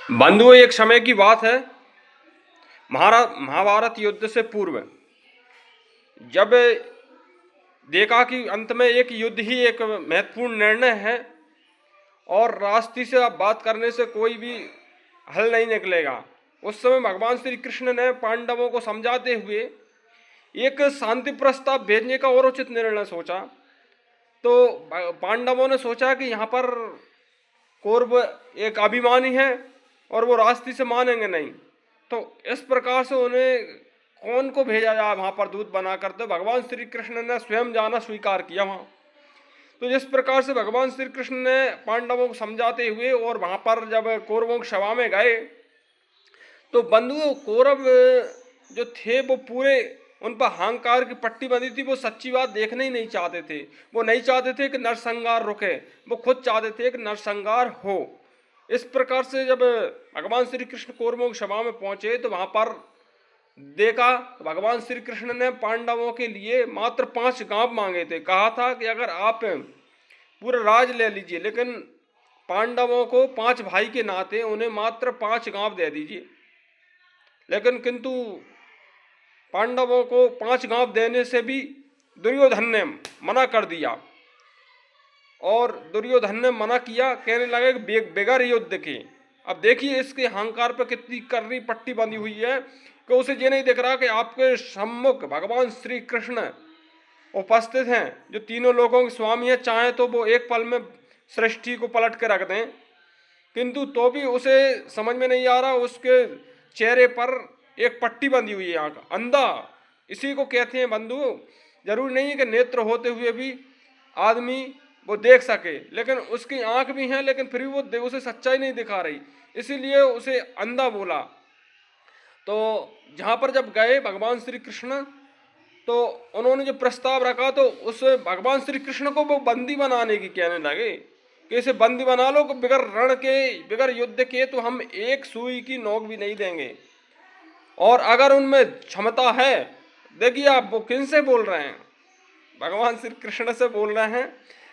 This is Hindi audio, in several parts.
बंधुओं, एक समय की बात है, महाभारत युद्ध से पूर्व, जब देखा कि अंत में एक युद्ध ही एक महत्वपूर्ण निर्णय है और रास्ते से अब बात करने से कोई भी हल नहीं निकलेगा। उस समय भगवान श्री कृष्ण ने पांडवों को समझाते हुए एक शांति प्रस्ताव भेजने का और उचित निर्णय सोचा। तो पांडवों ने सोचा कि यहाँ पर कौरव एक अभिमानी है और वो रास्ते से मानेंगे नहीं, तो इस प्रकार से उन्हें कौन को भेजा जाए वहाँ पर दूत बनाकर। तो भगवान श्री कृष्ण ने स्वयं जाना स्वीकार किया वहाँ। तो जिस प्रकार से भगवान श्री कृष्ण ने पांडवों को समझाते हुए और वहाँ पर जब कौरवों की सभा में गए, तो बंधुओं कौरव जो थे वो पूरे उन पर अहंकार की पट्टी बंधी थी। वो सच्ची बात देखना ही नहीं चाहते थे। वो नहीं चाहते थे कि नरसंहार रुके, वो खुद चाहते थे कि नरसंहार हो। इस प्रकार से जब भगवान श्री कृष्ण कौरवों की सभा में पहुंचे तो वहां पर देखा भगवान श्री कृष्ण ने पांडवों के लिए मात्र 5 गांव मांगे थे। कहा था कि अगर आप पूरा राज ले लीजिए, लेकिन पांडवों को 5 भाई के नाते उन्हें मात्र 5 गांव दे दीजिए। लेकिन किंतु पांडवों को 5 गांव देने से भी दुर्योधन ने मना कर दिया। और दुर्योधन ने मना किया, कहने लगे कि बेगर युद्ध के। अब देखिए इसके अहंकार पर कितनी करनी पट्टी बंधी हुई है कि उसे ये नहीं दिख रहा कि आपके सम्मुख भगवान श्री कृष्ण उपस्थित हैं, जो तीनों लोगों के स्वामी हैं। चाहे तो वो एक पल में सृष्टि को पलट के रख दें, किंतु तो भी उसे समझ में नहीं आ रहा। उसके चेहरे पर एक पट्टी बंधी हुई है, आंख अंधा। इसी को कहते हैं बंधु, जरूरी नहीं है कि नेत्र होते हुए भी आदमी वो देख सके, लेकिन उसकी आंख भी है लेकिन फिर भी वो उसे सच्चाई नहीं दिखा रही, इसीलिए उसे अंधा बोला। तो जहाँ पर जब गए भगवान श्री कृष्ण, तो उन्होंने जो प्रस्ताव रखा तो उस भगवान श्री कृष्ण को वो बंदी बनाने की कहने लगे कि इसे बंदी बना लो, बिगर रण के बिगर युद्ध के तो हम एक सुई की नोक भी नहीं देंगे। और अगर उनमें क्षमता है, देखिए आप वो किन से बोल रहे हैं, भगवान श्री कृष्ण से बोल रहे हैं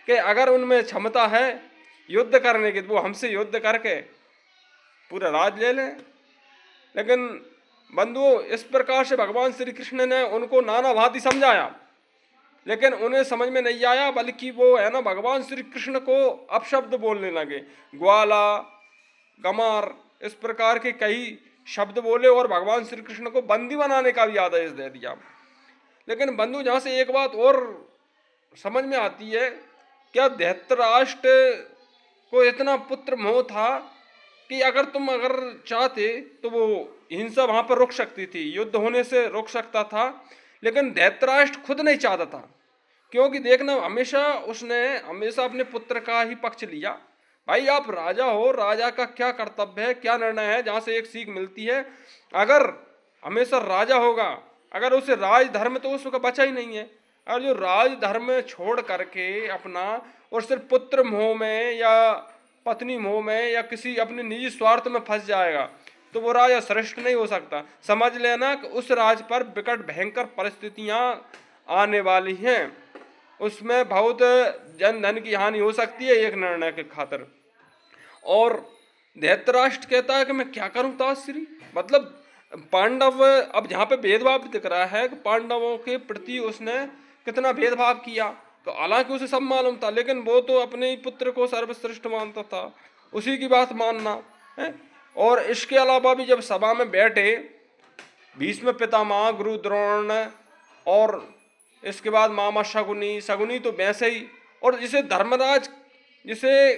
कि अगर उनमें क्षमता है युद्ध करने की तो वो हमसे युद्ध करके पूरा राज ले लें। लेकिन बंधुओं, इस प्रकार से भगवान श्री कृष्ण ने उनको नाना भांति समझाया, लेकिन उन्हें समझ में नहीं आया। बल्कि वो है ना भगवान श्री कृष्ण को अपशब्द बोलने लगे, ग्वाला, गमार, इस प्रकार के कई शब्द बोले और भगवान श्री कृष्ण को बंदी बनाने का भी आदेश दे दिया। लेकिन बंधु, जहाँ से एक बात और समझ में आती है, क्या धृतराष्ट्र को इतना पुत्र मोह था कि अगर चाहते तो वो हिंसा वहां पर रुक सकती थी, युद्ध होने से रुक सकता था। लेकिन धृतराष्ट्र खुद नहीं चाहता था, क्योंकि देखना उसने हमेशा अपने पुत्र का ही पक्ष लिया। भाई आप राजा हो, राजा का क्या कर्तव्य है, क्या निर्णय है, जहाँ से एक सीख मिलती है। अगर हमेशा राजा होगा, अगर उसे राज धर्म तो उसका बचा ही नहीं है। और जो राज धर्म छोड़ करके अपना और सिर्फ पुत्र मोह में या पत्नी मोह में या किसी अपने निजी स्वार्थ में फंस जाएगा तो वो राजा श्रेष्ठ नहीं हो सकता। समझ लेना कि उस राज पर विकट भयंकर परिस्थितियां आने वाली हैं, उसमें बहुत जन धन की हानि हो सकती है एक निर्णय के खातिर। और धृतराष्ट्र कहता है कि मैं क्या करूं ताश्री, मतलब पांडव, अब जहाँ पे भेदभाव दिख रहा है कि पांडवों के प्रति उसने कितना भेदभाव किया। तो हालांकि उसे सब मालूम था, लेकिन वो तो अपने ही पुत्र को सर्वश्रेष्ठ मानता था, उसी की बात मानना है। और इसके अलावा भी जब सभा में बैठे भीष्म पितामह, गुरु द्रोण और इसके बाद मामा शकुनी, शकुनी तो वैसे ही, और जिसे धर्मराज, जिसे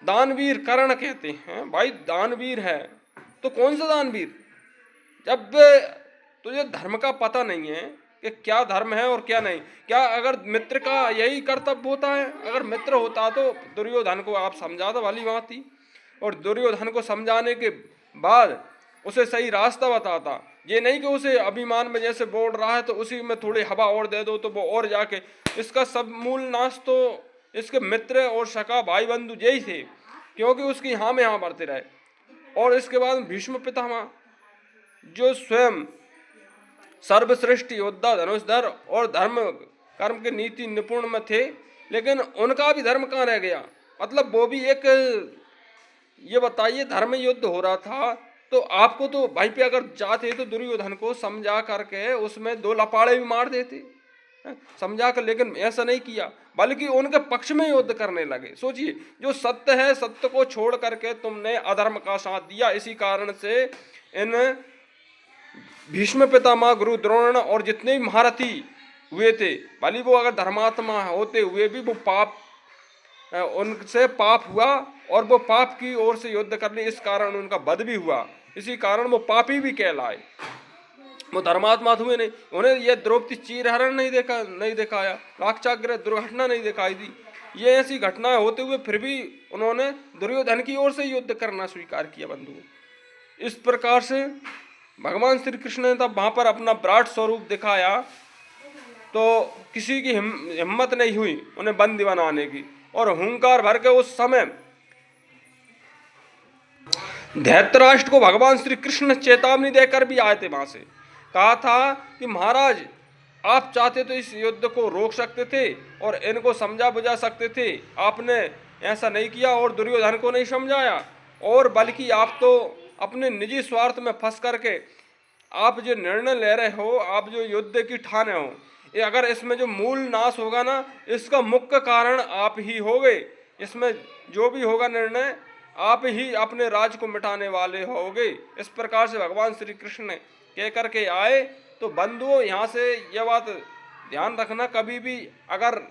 दानवीर कर्ण कहते हैं, भाई दानवीर है तो कौन सा दानवीर, जब तुझे धर्म का पता नहीं है कि क्या धर्म है और क्या नहीं। क्या अगर मित्र का यही कर्तव्य होता है? अगर मित्र होता तो दुर्योधन को आप समझाता वाली बात थी, और दुर्योधन को समझाने के बाद उसे सही रास्ता बताता। ये नहीं कि उसे अभिमान में जैसे बोल रहा है तो उसी में थोड़ी हवा और दे दो तो वो और जाके, इसका सब मूल नाश तो इसके मित्र और सखा भाई बंधु यही थे, क्योंकि उसकी हाँ में हाँ बढ़ते रहे। और इसके बाद भीष्म पितामह जो स्वयं सर्वश्रेष्ठ योद्धा, धनुषधर और धर्म कर्म के नीति निपुण में थे, लेकिन उनका भी धर्म कहाँ रह गया। मतलब वो भी एक ये बताइए, धर्म युद्ध हो रहा था तो आपको तो वहीं पे अगर जाते तो दुर्योधन को समझा करके उसमें 2 लपाड़े भी मार देते, समझा कर, लेकिन ऐसा नहीं किया, बल्कि उनके पक्ष में युद्ध करने लगे। सोचिए, जो सत्य है, सत्य को छोड़ करके तुमने अधर्म का साथ दिया। इसी कारण से इन भीष्म पितामह, गुरु द्रोण और जितने भी महारथी हुए थे, भले वो अगर धर्मात्मा होते हुए भी वो पाप, उनसे पाप हुआ और वो पाप की ओर से युद्ध करने, इस कारण उनका वध भी हुआ। इसी कारण वो पापी भी कहलाए, वो धर्मात्मा हुए नहीं। उन्हें ये द्रौपदी चीरहरण नहीं दिखाया, लाक्षागृह दुर्घटना नहीं दिखाई दी। ये ऐसी घटनाएं होते हुए फिर भी उन्होंने दुर्योधन की ओर से युद्ध करना स्वीकार किया। बंधुओं, इस प्रकार से भगवान श्री कृष्ण ने तब वहां पर अपना विराट स्वरूप दिखाया, तो किसी की हिम्मत नहीं हुई उन्हें बंदी बनाने की। और हुंकार भर के उस समय धैतराष्ट्र को भगवान श्री कृष्ण चेतावनी देकर भी आए थे। वहां से कहा था कि महाराज, आप चाहते तो इस युद्ध को रोक सकते थे और इनको समझा बुझा सकते थे, आपने ऐसा नहीं किया और दुर्योधन को नहीं समझाया, और बल्कि आप तो अपने निजी स्वार्थ में फंस करके आप जो निर्णय ले रहे हो, आप जो युद्ध की ठाने हो, ये अगर इसमें जो मूल नाश होगा ना, इसका मुख्य कारण आप ही होगे। इसमें जो भी होगा निर्णय, आप ही अपने राज को मिटाने वाले होगे। इस प्रकार से भगवान श्री कृष्ण ने कह करके आए। तो बंधुओं, यहाँ से यह बात ध्यान रखना, कभी भी अगर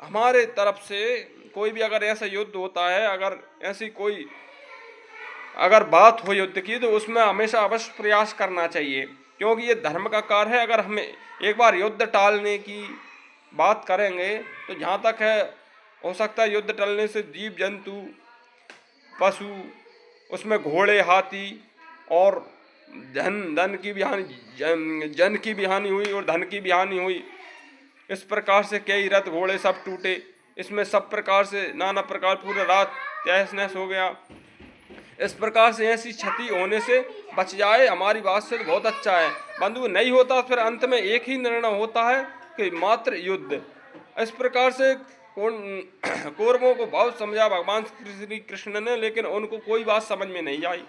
हमारे तरफ से कोई भी अगर ऐसा युद्ध होता है, अगर ऐसी कोई अगर बात हो युद्ध की, तो उसमें हमेशा अवश्य प्रयास करना चाहिए, क्योंकि ये धर्म का कार्य है। अगर हमें एक बार युद्ध टालने की बात करेंगे तो जहाँ तक है, हो सकता है युद्ध टलने से जीव जंतु, पशु, उसमें घोड़े, हाथी और धन की भी हानि, जन की भी हानि हुई और धन की भी हानि हुई। इस प्रकार से कई रथ घोड़े सब टूटे, इसमें सब प्रकार से नाना प्रकार पूरा रात तहस नहस हो गया। इस प्रकार से ऐसी क्षति होने से बच जाए, हमारी बात से तो बहुत अच्छा है। बंधु, नहीं होता फिर अंत में एक ही निर्णय होता है कि मात्र युद्ध। इस प्रकार से कौरवों को बहुत समझा भगवान श्री कृष्ण ने, लेकिन उनको कोई बात समझ में नहीं आई,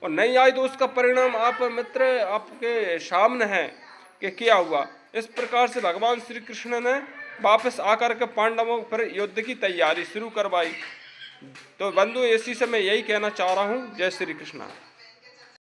और नहीं आई तो उसका परिणाम आप मित्र आपके सामने है कि क्या हुआ। इस प्रकार से भगवान श्री कृष्ण ने वापस आकर के पांडवों पर युद्ध की तैयारी शुरू करवाई। तो बंधु, इसी से मैं यही कहना चाह रहा हूँ। जय श्री कृष्ण।